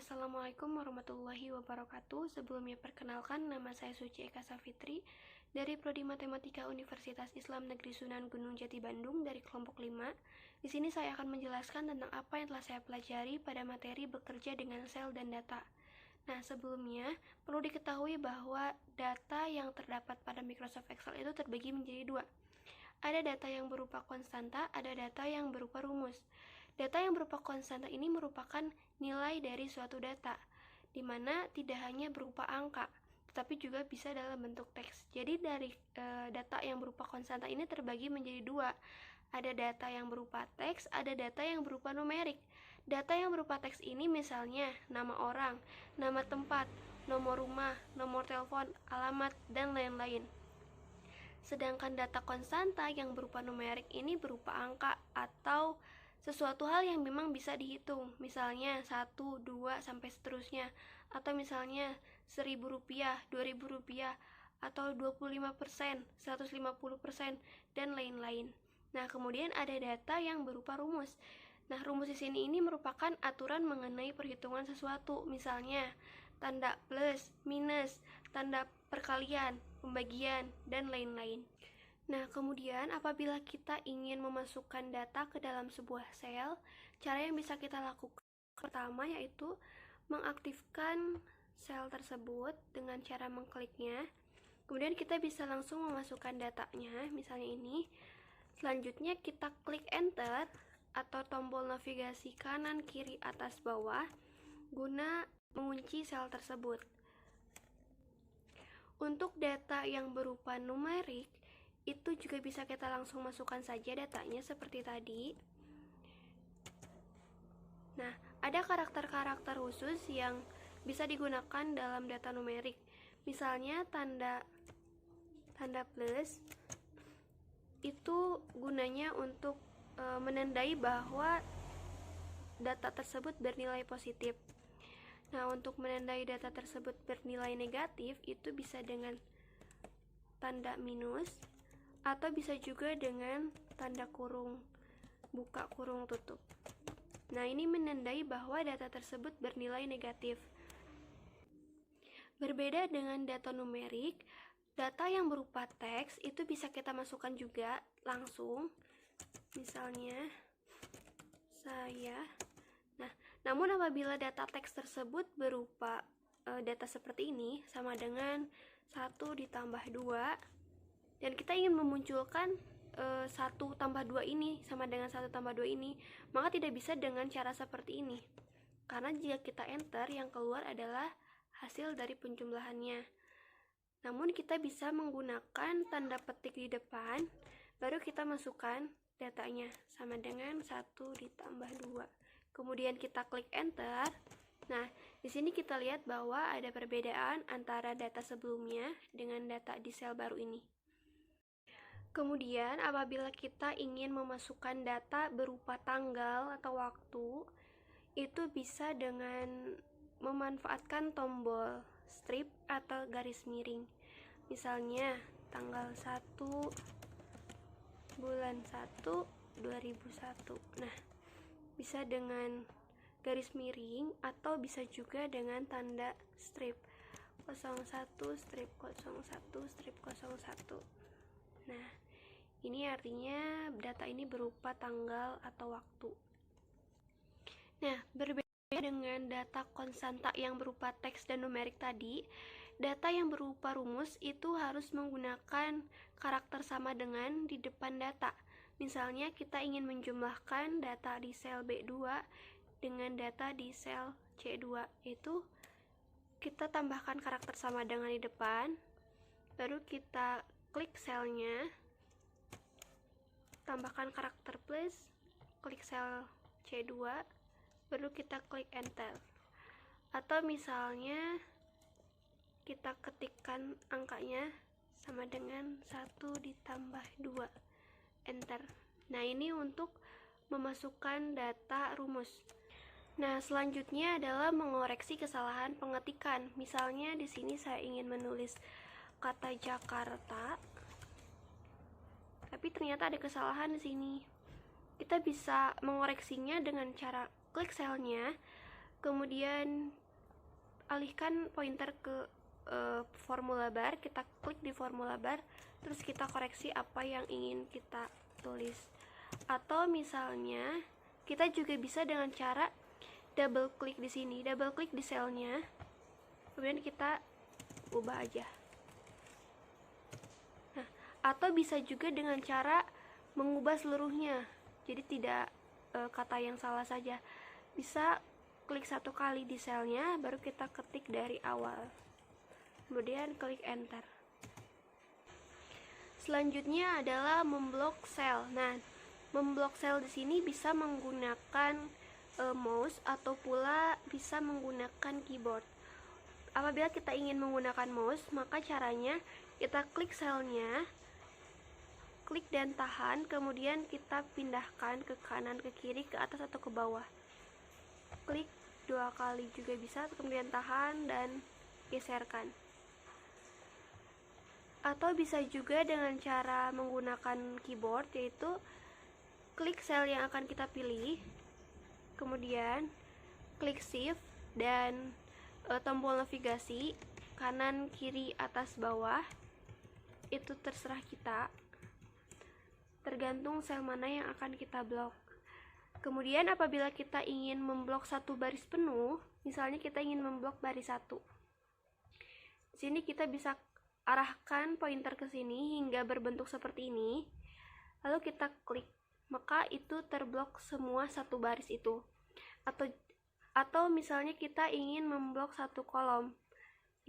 Assalamualaikum warahmatullahi wabarakatuh. Sebelumnya perkenalkan, nama saya Suci Eka Safitri dari Prodi Matematika Universitas Islam Negeri Sunan Gunung Jati Bandung dari kelompok 5. Di sini saya akan menjelaskan tentang apa yang telah saya pelajari pada materi bekerja dengan sel dan data. Nah, sebelumnya perlu diketahui bahwa data yang terdapat pada Microsoft Excel itu terbagi menjadi dua. Ada data yang berupa konstanta, ada data yang berupa rumus. Data yang berupa konstanta ini merupakan nilai dari suatu data, di mana tidak hanya berupa angka, tetapi juga bisa dalam bentuk teks. Jadi dari data yang berupa konstanta ini terbagi menjadi dua. Ada data yang berupa teks, ada data yang berupa numerik. Data yang berupa teks ini misalnya nama orang, nama tempat, nomor rumah, nomor telepon, alamat, dan lain-lain. Sedangkan data konstanta yang berupa numerik ini berupa angka atau sesuatu hal yang memang bisa dihitung, misalnya 1, 2, sampai seterusnya, atau misalnya Rp1.000, Rp2.000, atau 25%, 150%, dan lain-lain. Nah, kemudian ada data yang berupa rumus. Nah, rumus di sini ini merupakan aturan mengenai perhitungan sesuatu, misalnya tanda plus, minus, tanda perkalian, pembagian, dan lain-lain. Nah, kemudian apabila kita ingin memasukkan data ke dalam sebuah sel, cara yang bisa kita lakukan pertama yaitu mengaktifkan sel tersebut dengan cara mengkliknya. Kemudian kita bisa langsung memasukkan datanya, misalnya ini. Selanjutnya kita klik enter atau tombol navigasi kanan, kiri, atas, bawah guna mengunci sel tersebut. Untuk data yang berupa numerik, itu juga bisa kita langsung masukkan saja datanya seperti tadi. Nah, ada karakter-karakter khusus yang bisa digunakan dalam data numerik. Misalnya tanda plus itu gunanya untuk menandai bahwa data tersebut bernilai positif. Nah, untuk menandai data tersebut bernilai negatif itu bisa dengan tanda minus, atau bisa juga dengan tanda kurung, buka kurung tutup. Nah, ini menandai bahwa data tersebut bernilai negatif. Berbeda dengan data numerik, data yang berupa teks itu bisa kita masukkan juga langsung. Misalnya, saya. Nah, namun apabila data teks tersebut berupa data seperti ini, sama dengan 1 ditambah 2, dan kita ingin memunculkan 1 tambah 2 ini sama dengan 1 tambah 2 ini, maka tidak bisa dengan cara seperti ini, karena jika kita enter, yang keluar adalah hasil dari penjumlahannya. Namun kita bisa menggunakan tanda petik di depan, baru kita masukkan datanya sama dengan 1 ditambah 2. Kemudian kita klik enter. Nah, di sini kita lihat bahwa ada perbedaan antara data sebelumnya dengan data di sel baru ini. Kemudian, apabila kita ingin memasukkan data berupa tanggal atau waktu, itu bisa dengan memanfaatkan tombol strip atau garis miring. Misalnya, tanggal 1 bulan 1 2001. Nah, bisa dengan garis miring atau bisa juga dengan tanda strip 01 strip 01 strip 01. Nah, ini artinya data ini berupa tanggal atau waktu. Nah, berbeda dengan data konstanta yang berupa teks dan numerik tadi, data yang berupa rumus itu harus menggunakan karakter sama dengan di depan data. Misalnya kita ingin menjumlahkan data di sel B2 dengan data di sel C2, itu kita tambahkan karakter sama dengan di depan, baru kita klik selnya, tambahkan karakter plus, klik sel C2, baru kita klik enter. Atau misalnya kita ketikkan angkanya sama dengan 1 ditambah 2, enter. Nah, ini untuk memasukkan data rumus. Nah, selanjutnya adalah mengoreksi kesalahan pengetikan. Misalnya di sini saya ingin menulis kata Jakarta, tapi ternyata ada kesalahan di sini. Kita bisa mengoreksinya dengan cara klik selnya, kemudian alihkan pointer ke formula bar, kita klik di formula bar, terus kita koreksi apa yang ingin kita tulis. Atau misalnya kita juga bisa dengan cara double klik di sini, double klik di selnya, kemudian kita ubah aja. Nah, atau bisa juga dengan cara mengubah seluruhnya, jadi tidak kata yang salah saja. Bisa klik satu kali di selnya, baru kita ketik dari awal, kemudian klik enter. Selanjutnya adalah memblok sel. Nah, memblok sel di sini bisa menggunakan mouse atau pula bisa menggunakan keyboard. Apabila kita ingin menggunakan mouse, maka caranya kita klik selnya, klik dan tahan, kemudian kita pindahkan ke kanan, ke kiri, ke atas atau ke bawah. Klik 2 kali juga bisa, kemudian tahan dan geserkan. Atau bisa juga dengan cara menggunakan keyboard, yaitu klik sel yang akan kita pilih, kemudian klik shift dan tombol navigasi kanan, kiri, atas, bawah. Itu terserah kita, tergantung sel mana yang akan kita blok. Kemudian apabila kita ingin memblok satu baris penuh, misalnya kita ingin memblok baris 1, di sini kita bisa arahkan pointer ke sini hingga berbentuk seperti ini, lalu kita klik, maka itu terblok semua satu baris itu. Atau misalnya kita ingin memblok satu kolom,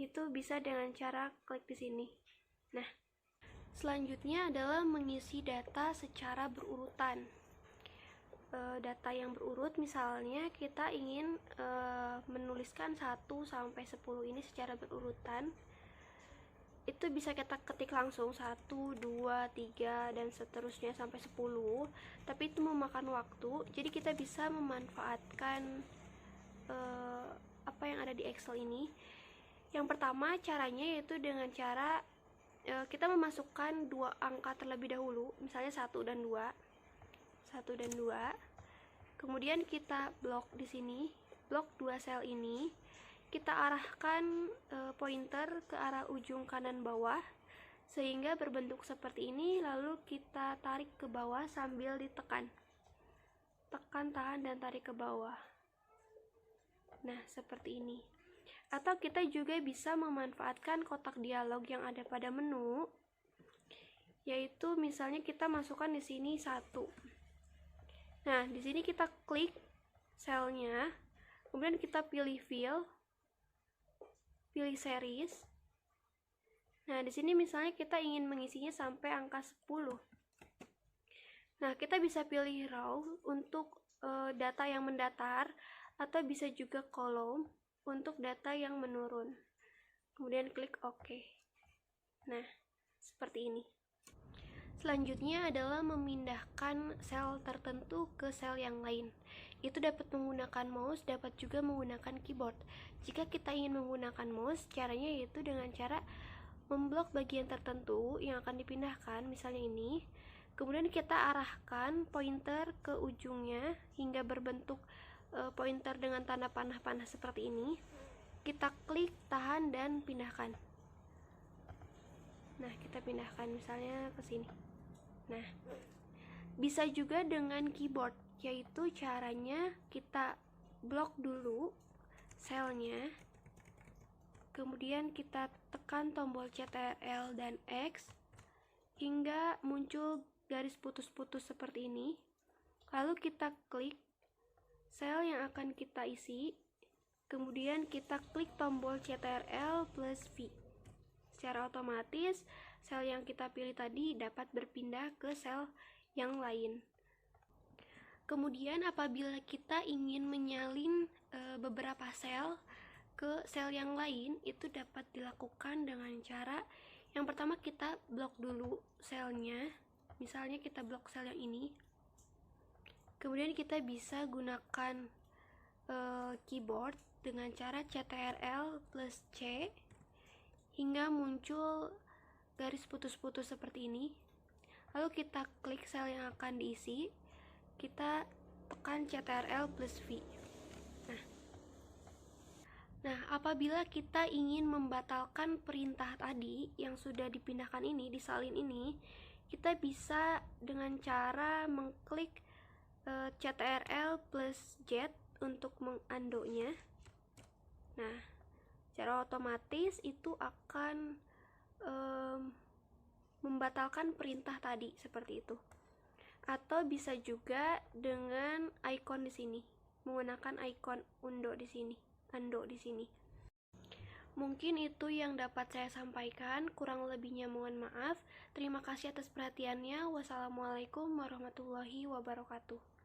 itu bisa dengan cara klik di sini. Nah, selanjutnya adalah mengisi data secara berurutan. Data yang berurut, misalnya kita ingin menuliskan 1 sampai 10 ini secara berurutan, itu bisa kita ketik langsung 1, 2, 3 dan seterusnya sampai 10, tapi itu memakan waktu. Jadi kita bisa memanfaatkan apa yang ada di Excel ini. Yang pertama caranya yaitu dengan cara kita memasukkan 2 angka terlebih dahulu, misalnya 1 dan 2. Kemudian kita blok di sini, blok 2 sel ini. Kita arahkan pointer ke arah ujung kanan bawah sehingga berbentuk seperti ini, lalu kita tarik ke bawah sambil ditekan. Tekan, tahan, dan tarik ke bawah. Nah, seperti ini. Atau kita juga bisa memanfaatkan kotak dialog yang ada pada menu, yaitu misalnya kita masukkan di sini 1. Nah, di sini kita klik selnya, kemudian kita pilih fill, pilih series. Nah, di sini misalnya kita ingin mengisinya sampai angka 10. Nah, kita bisa pilih row untuk data yang mendatar, atau bisa juga kolom untuk data yang menurun. Kemudian klik OK. Nah, seperti ini. Selanjutnya adalah memindahkan sel tertentu ke sel yang lain. Itu dapat menggunakan mouse, dapat juga menggunakan keyboard. Jika kita ingin menggunakan mouse, caranya yaitu dengan cara memblok bagian tertentu yang akan dipindahkan, misalnya ini. Kemudian kita arahkan pointer ke ujungnya hingga berbentuk pointer dengan tanda panah-panah seperti ini. Kita klik, tahan, dan pindahkan. Nah, kita pindahkan misalnya ke sini. Nah, bisa juga dengan keyboard, yaitu caranya kita blok dulu selnya, kemudian kita tekan tombol Ctrl dan X hingga muncul garis putus-putus seperti ini. Lalu kita klik sel yang akan kita isi, kemudian kita klik tombol Ctrl plus V. Secara otomatis sel yang kita pilih tadi dapat berpindah ke sel yang lain. Kemudian apabila kita ingin menyalin beberapa sel ke sel yang lain, itu dapat dilakukan dengan cara yang pertama kita blok dulu selnya. Misalnya kita blok sel yang ini. Kemudian kita bisa gunakan keyboard dengan cara Ctrl plus C hingga muncul garis putus-putus seperti ini. Lalu kita klik sel yang akan diisi, kita tekan Ctrl plus V. Nah, Apabila kita ingin membatalkan perintah tadi yang sudah dipindahkan ini, disalin ini, kita bisa dengan cara mengklik CTRL plus Z untuk mengundonya. Nah, secara otomatis itu akan membatalkan perintah tadi seperti itu. Atau bisa juga dengan icon di sini, menggunakan icon undo di sini. Mungkin itu yang dapat saya sampaikan, kurang lebihnya mohon maaf. Terima kasih atas perhatiannya. Wassalamualaikum warahmatullahi wabarakatuh.